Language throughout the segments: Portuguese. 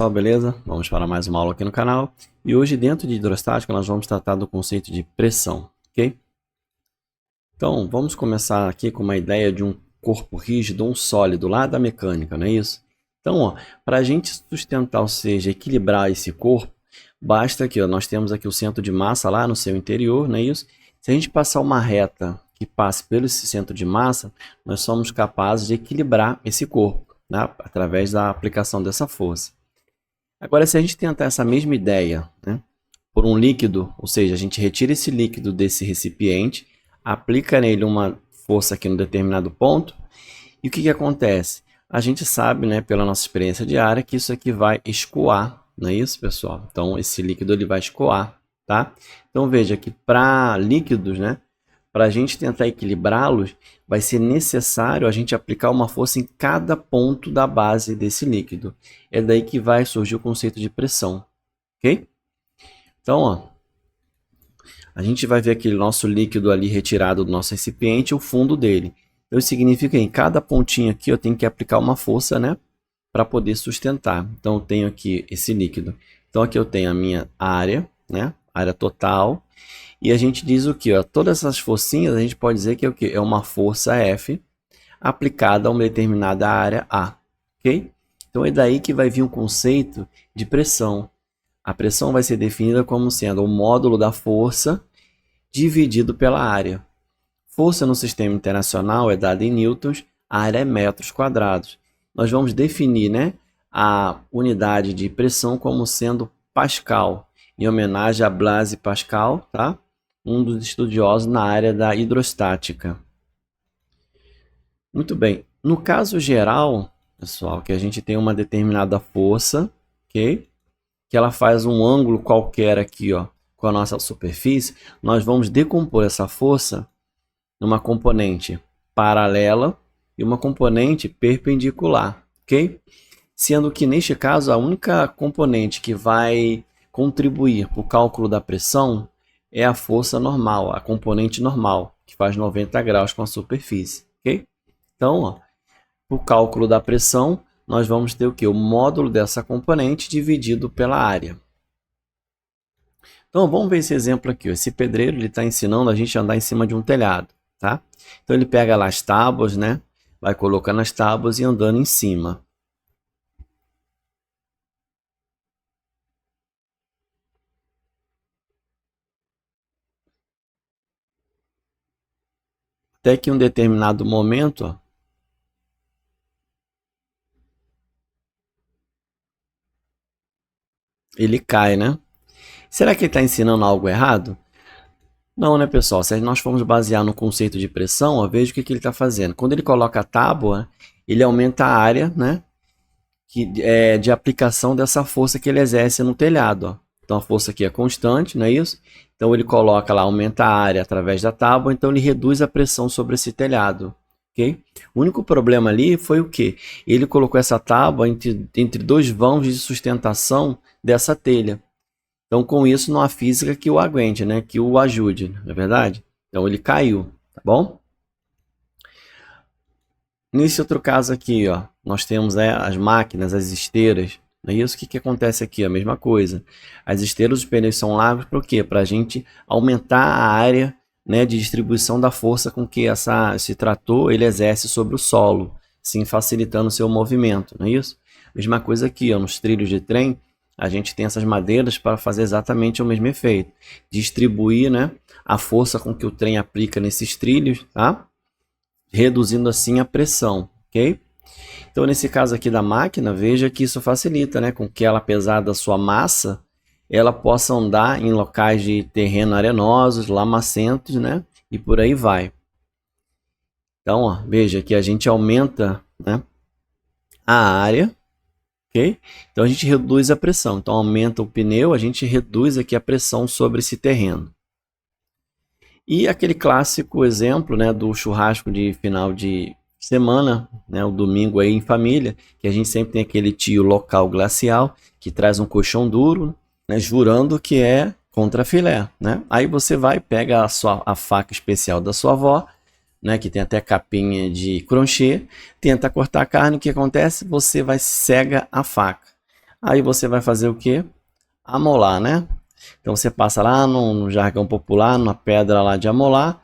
Pessoal, beleza? Vamos para mais uma aula aqui no canal. E hoje, dentro de hidrostática, nós vamos tratar do conceito de pressão, ok? Então, vamos começar aqui com uma ideia de um corpo rígido, um sólido lá da mecânica, não é isso? Então, para a gente sustentar, ou seja, equilibrar esse corpo, basta que nós temos aqui o centro de massa lá no seu interior, não é isso? Se a gente passar uma reta que passe pelo esse centro de massa, nós somos capazes de equilibrar esse corpo, né? Através da aplicação dessa força. Agora, se a gente tentar essa mesma ideia, né, por um líquido, ou seja, a gente retira esse líquido desse recipiente, aplica nele uma força aqui em um determinado ponto, e o que acontece? A gente sabe, né, pela nossa experiência diária, que isso aqui vai escoar, não é isso, pessoal? Então, esse líquido ele vai escoar, tá? Então, veja que para líquidos, né, para a gente tentar equilibrá-los, vai ser necessário a gente aplicar uma força em cada ponto da base desse líquido. É daí que vai surgir o conceito de pressão, ok? Então, a gente vai ver aquele nosso líquido ali retirado do nosso recipiente, o fundo dele. Então, isso significa que em cada pontinho aqui eu tenho que aplicar uma força, né, para poder sustentar. Então, eu tenho aqui esse líquido. Então, aqui eu tenho a minha área, né, área total. E a gente diz o que? Todas essas forcinhas a gente pode dizer que é o que? É uma força F aplicada a uma determinada área A, ok? Então é daí que vai vir um conceito de pressão. A pressão vai ser definida como sendo o módulo da força dividido pela área. Força no sistema internacional é dada em newtons, a área é metros quadrados. Nós vamos definir, né, a unidade de pressão como sendo Pascal, em homenagem a Blaise Pascal, tá? Um dos estudiosos na área da hidrostática. Muito bem. No caso geral, pessoal, que a gente tem uma determinada força, ok? Que ela faz um ângulo qualquer aqui, ó, com a nossa superfície, nós vamos decompor essa força numa componente paralela e uma componente perpendicular, ok? Sendo que, neste caso, a única componente que vai contribuir para o cálculo da pressão é a força normal, a componente normal, que faz 90 graus com a superfície, ok? Então, para o cálculo da pressão, nós vamos ter o quê? O módulo dessa componente dividido pela área. Então, vamos ver esse exemplo aqui. Esse pedreiro está ensinando a gente a andar em cima de um telhado, tá? Então, ele pega lá as tábuas, né? Vai colocando as tábuas e andando em cima. Até que em um determinado momento, ó, ele cai, né? Será que ele está ensinando algo errado? Não, né, pessoal? Se nós formos basear no conceito de pressão, ó, veja o que ele está fazendo. Quando ele coloca a tábua, ele aumenta a área, né, de aplicação dessa força que ele exerce no telhado. Ó. Então, a força aqui é constante, não é isso? Então, ele coloca lá, aumenta a área através da tábua, então ele reduz a pressão sobre esse telhado. Okay? O único problema ali foi o quê? Ele colocou essa tábua entre dois vãos de sustentação dessa telha. Então, com isso, não há física que o aguente, né? Que o ajude, não é verdade? Então, ele caiu, tá bom? Nesse outro caso aqui, ó, nós temos as máquinas, as esteiras, não é isso? O que acontece aqui? A mesma coisa. As esteiras, os pneus são largos para o quê? Para a gente aumentar a área, né, de distribuição da força com que esse trator ele exerce sobre o solo, assim facilitando o seu movimento, não é isso? Mesma coisa aqui, ó, nos trilhos de trem, a gente tem essas madeiras para fazer exatamente o mesmo efeito. Distribuir, né, a força com que o trem aplica nesses trilhos, tá? Reduzindo assim a pressão, ok? Então, nesse caso aqui da máquina, veja que isso facilita, né? Com que ela, apesar da sua massa, ela possa andar em locais de terreno arenosos, lamacentos, né? E por aí vai. Então, ó, veja que a gente aumenta, né, a área, ok? Então, a gente reduz a pressão. Então, aumenta o pneu, a gente reduz aqui a pressão sobre esse terreno. E aquele clássico exemplo, né, do churrasco de final de semana, né, o domingo aí em família, que a gente sempre tem aquele tio local glacial que traz um colchão duro, né, jurando que é contra filé, né? Aí você vai, pega a faca especial da sua avó, né, que tem até capinha de crochê, tenta cortar a carne, o que acontece? Você vai cega a faca. Aí você vai fazer o quê? Amolar, né? Então você passa lá no jargão popular, na pedra lá de amolar,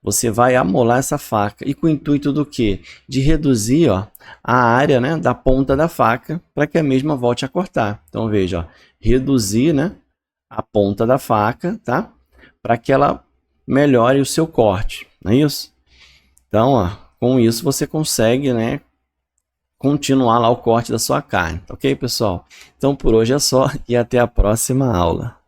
você vai amolar essa faca. E com o intuito do quê? De reduzir, ó, a área, né, da ponta da faca para que a mesma volte a cortar. Então veja, ó, reduzir, né, a ponta da faca, tá? Para que ela melhore o seu corte, não é isso? Então, ó, com isso você consegue, né, continuar lá o corte da sua carne, ok, pessoal? Então por hoje é só e até a próxima aula.